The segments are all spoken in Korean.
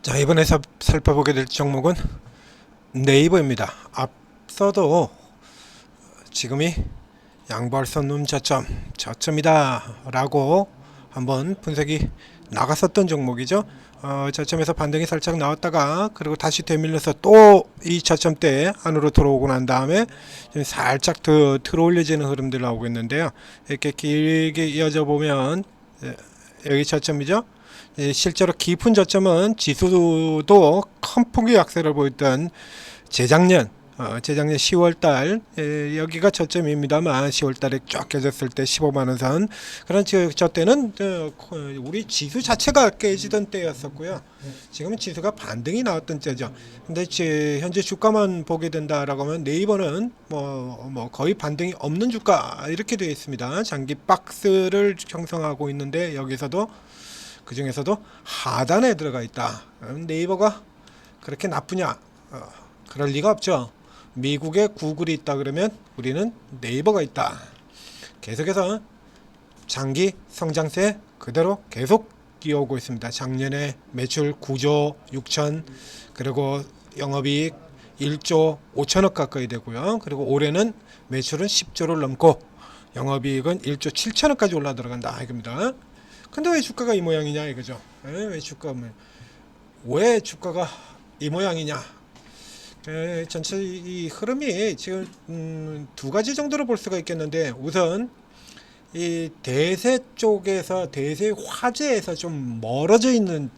자, 이번에 살펴보게 될 종목은 네이버입니다. 앞서도 지금이 양보할선 룸 저점이다 라고 한번 분석이 나갔었던 종목이죠. 저점에서 반등이 살짝 나왔다가 그리고 다시 되밀려서 또 이 저점대 안으로 들어오고 난 다음에 살짝 더 들어올려지는 흐름들 나오고 있는데요. 이렇게 길게 이어져 보면 여기 저점이죠. 실제로 깊은 저점은 지수도 큰 폭의 약세를 보였던 재작년 10월달 여기가 저점입니다만 10월달에 쫙 깨졌을 때 15만원 선 그런 저 때는 우리 지수 자체가 깨지던 때였었고요. 지금은 지수가 반등이 나왔던 때죠. 근데 현재 주가만 보게 된다라고 하면 네이버는 뭐 거의 반등이 없는 주가 이렇게 되어 있습니다. 장기 박스를 형성하고 있는데 여기서도 그 중에서도 하단에 들어가 있다. 네이버가 그렇게 나쁘냐? 그럴 리가 없죠. 미국에 구글이 있다 그러면 우리는 네이버가 있다. 계속해서 장기 성장세 그대로 계속 이어오고 있습니다. 작년에 매출 9조 6천 그리고 영업이익 1조 5천억 가까이 되고요. 그리고 올해는 매출은 10조를 넘고 영업이익은 1조 7천억까지 올라 들어간다 이겁니다. 근데 왜 주가가 이 모양이냐 이거죠. 왜 주가가 이 모양이냐? 전체 이 흐름이 지금 두 가지 정도로 볼 수가 있겠는데, 우선 이 대세 쪽에서 대세 화제에서 좀 멀어져 있는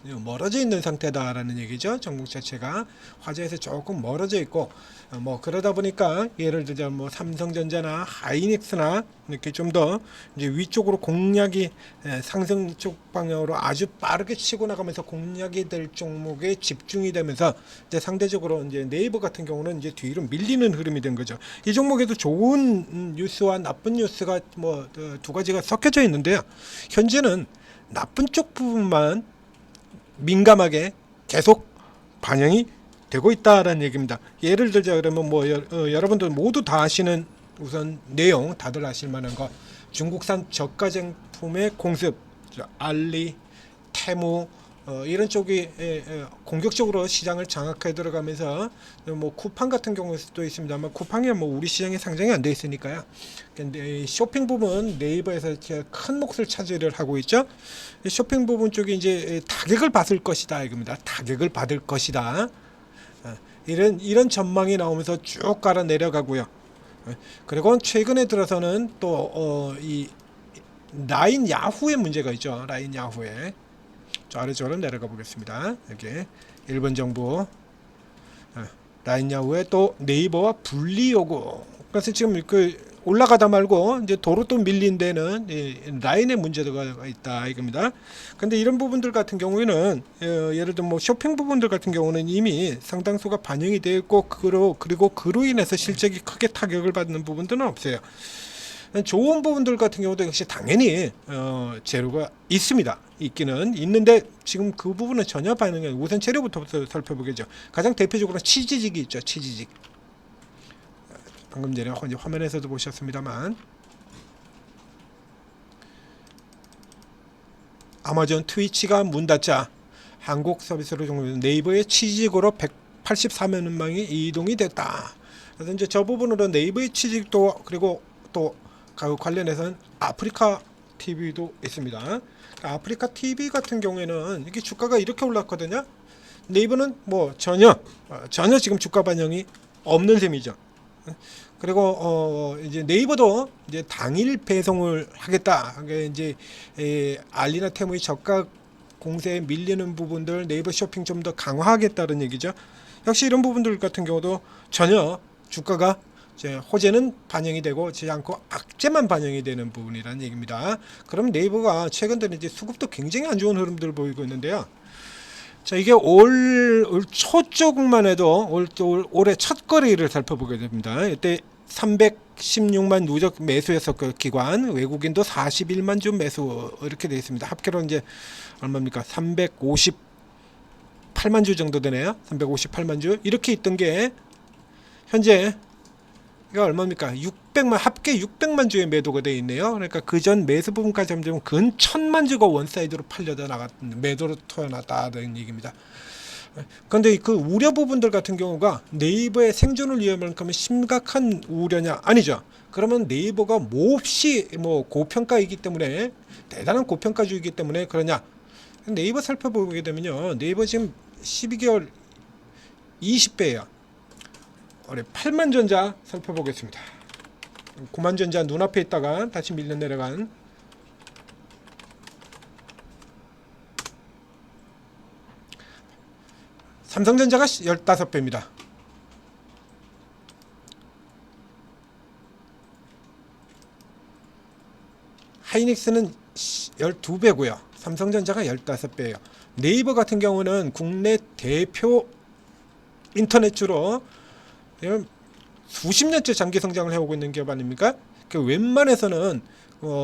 상태다라는 얘기죠. 종목 자체가 화제에서 조금 멀어져 있고, 뭐 그러다 보니까 예를 들자 뭐 삼성전자나 하이닉스나 이렇게 좀 더 이제 위쪽으로 공략이 상승 쪽 방향으로 아주 빠르게 치고 나가면서 공략이 될 종목에 집중이 되면서 이제 상대적으로 이제 네이버 같은 경우는 이제 뒤로 밀리는 흐름이 된 거죠. 이 종목에도 좋은 뉴스와 나쁜 뉴스가 뭐 두 가지가 섞여져 있는데요. 현재는 나쁜 쪽 부분만 민감하게 계속 반영이 되고 있다라는 얘기입니다. 예를 들자 그러면 뭐 여러분들 모두 다 아시는 우선 내용 다들 아실 만한 거, 중국산 저가 제품의 공습, 알리, 테무 이런 쪽이 공격적으로 시장을 장악해 들어가면서 뭐 쿠팡 같은 경우도 있습니다만 쿠팡이 뭐 우리 시장에 상장이 안 돼 있으니까요. 근데 쇼핑 부분 네이버에서 큰 몫을 차지를 하고 있죠. 쇼핑 부분 쪽이 이제 타격을 받을 것이다 이겁니다. 타격을 받을 것이다. 이런 전망이 나오면서 쭉 깔아 내려가고요. 그리고 최근에 들어서는 또 이 라인 야후의 문제가 있죠. 라인 야후에 저 아래쪽으로 내려가 보겠습니다. 여기 일본 정부 라인 야후에 또 네이버와 분리 요구. 그래서 지금 그 올라가다 말고 이제 도로 또 밀린 데는 라인의 문제가 있다 이겁니다. 근데 이런 부분들 같은 경우에는 예를 들어 뭐 쇼핑 부분들 같은 경우는 이미 상당수가 반영이 되어 있고 그리고 그로 인해서 실적이 크게 타격을 받는 부분들은 없어요. 좋은 부분들 같은 경우도 역시 당연히 재료가 있습니다. 있기는 있는데 지금 그 부분은 전혀 반응이 우선 재료부터 살펴보겠죠. 가장 대표적으로 치즈직이 있죠. 치즈직. 방금 전에 화면에서도 보셨습니다만 아마존 트위치가 문 닫자 한국 서비스로 종료된 네이버의 취직으로 184만 명이 이동이 됐다. 그래서 이제 저 부분으로 네이버의 취직도 그리고 또 관련해서는 아프리카 TV도 있습니다. 아프리카 TV 같은 경우에는 이게 주가가 이렇게 올랐거든요. 네이버는 뭐 전혀 지금 주가 반영이 없는 셈이죠. 그리고 이제 네이버도 이제 당일 배송을 하겠다. 이제 알리나 테무의 저가 공세에 밀리는 부분들 네이버 쇼핑 좀 더 강화하겠다는 얘기죠. 역시 이런 부분들 같은 경우도 전혀 주가가 이제 호재는 반영이 되고 지 않고 악재만 반영이 되는 부분이라는 얘기입니다. 그럼 네이버가 최근 들은 이제 수급도 굉장히 안 좋은 흐름들을 보이고 있는데요. 자, 이게 올 초 쪽만 해도 올해 첫 거래일을 살펴보게 됩니다. 이때 316만 누적 매수했었고 기관 외국인도 41만 주 매수 이렇게 되어 있습니다. 합계로 이제 얼마입니까? 358만 주 정도 되네요. 358만 주 이렇게 있던 게 현재 이게 얼마입니까? 600만 합계 600만 주의 매도가 되어 있네요. 그러니까 그 전 매수 부분까지 하면 근 1000만 주가 원사이드로 팔려다 나갔 매도로 튀어나왔다는 얘기입니다. 그런데 그 우려 부분들 같은 경우가 네이버의 생존을 위험할 거면 심각한 우려냐? 아니죠. 그러면 네이버가 몹시 뭐 고평가이기 때문에 대단한 고평가주의이기 때문에 그러냐? 네이버 살펴보게 되면요. 네이버 지금 12개월 20배예요. 올해 8만전자 살펴보겠습니다. 9만전자 눈앞에 있다가 다시 밀려 내려간 삼성전자가 15배입니다. 하이닉스는 12배고요. 삼성전자가 15배예요. 네이버 같은 경우는 국내 대표 인터넷주로 수십 년째 장기 성장을 해오고 있는 기업 아닙니까? 그 웬만해서는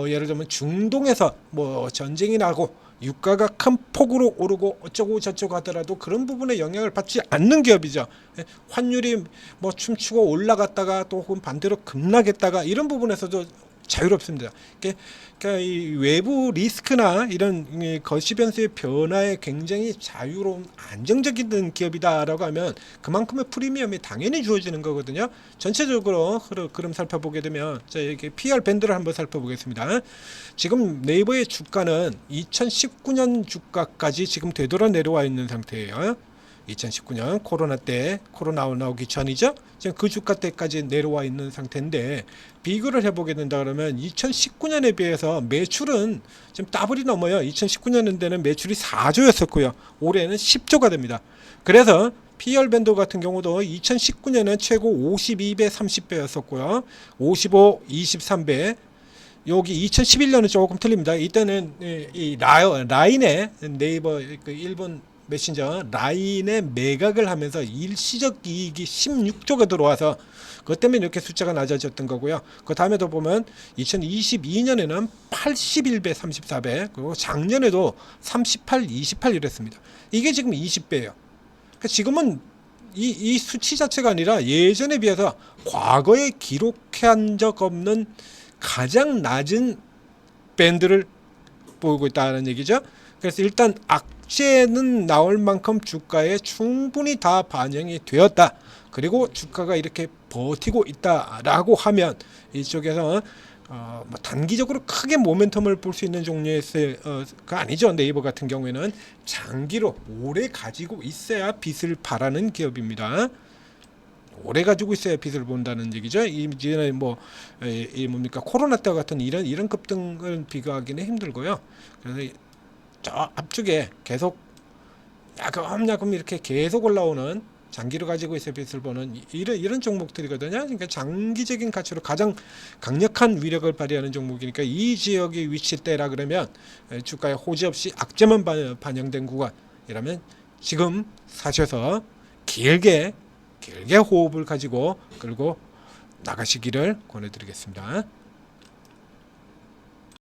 예를 들면 중동에서 뭐 전쟁이 나고 유가가 큰 폭으로 오르고 어쩌고 저쩌고 하더라도 그런 부분에 영향을 받지 않는 기업이죠. 환율이 뭐 춤추고 올라갔다가 또 혹은 반대로 급락했다가 이런 부분에서도 자유롭습니다. 그러니까 이 외부 리스크나 이런 거시 변수의 변화에 굉장히 자유로운 안정적인 기업이다라고 하면 그만큼의 프리미엄이 당연히 주어지는 거거든요. 전체적으로 그럼 살펴보게 되면 자, 이렇게 PR 밴드를 한번 살펴보겠습니다. 지금 네이버의 주가는 2019년 주가까지 지금 되돌아 내려와 있는 상태예요. 2019년 코로나 때 코로나 나오기 전이죠. 지금 그 주가 때까지 내려와 있는 상태인데 비교를 해보게 된다 그러면 2019년에 비해서 매출은 지금 더블이 넘어요. 2019년에는 매출이 4조였었고요. 올해는 10조가 됩니다. 그래서 PR 밴드 같은 경우도 2019년은 최고 52배, 30배였었고요. 55, 23배. 여기 2011년은 조금 틀립니다. 이때는 이 라인의 네이버 그 일본 메신저 라인에 매각을 하면서 일시적 이익이 16조가 들어와서 그것 때문에 이렇게 숫자가 낮아졌던 거고요. 그 다음에도 보면 2022년에는 81배 34배 그리고 작년에도 38 28 이랬습니다. 이게 지금 20배예요. 그러니까 지금은 이 수치 자체가 아니라 예전에 비해서 과거에 기록한 적 없는 가장 낮은 밴드를 보이고 있다는 얘기죠. 그래서 일단 악재는 나올 만큼 주가에 충분히 다 반영이 되었다. 그리고 주가가 이렇게 버티고 있다라고 하면 이쪽에서 뭐 단기적으로 크게 모멘텀을 볼 수 있는 종류의 가 아니죠. 네이버 같은 경우에는 장기로 오래 가지고 있어야 빛을 발하는 기업입니다. 오래 가지고 있어야 빛을 본다는 얘기죠. 이제는 이 뭡니까 코로나 때 같은 이런 급등을 비교하기는 힘들고요. 그래서 저 앞쪽에 계속 야금야금 이렇게 계속 올라오는 장기로 가지고 있어야 빛을 보는 이런 종목들이거든요. 그러니까 장기적인 가치로 가장 강력한 위력을 발휘하는 종목이니까 이 지역이 위치일 때라 그러면 주가에 호지 없이 악재만 반영된 구간이라면 지금 사셔서 길게 호흡을 가지고 끌고 나가시기를 권해드리겠습니다.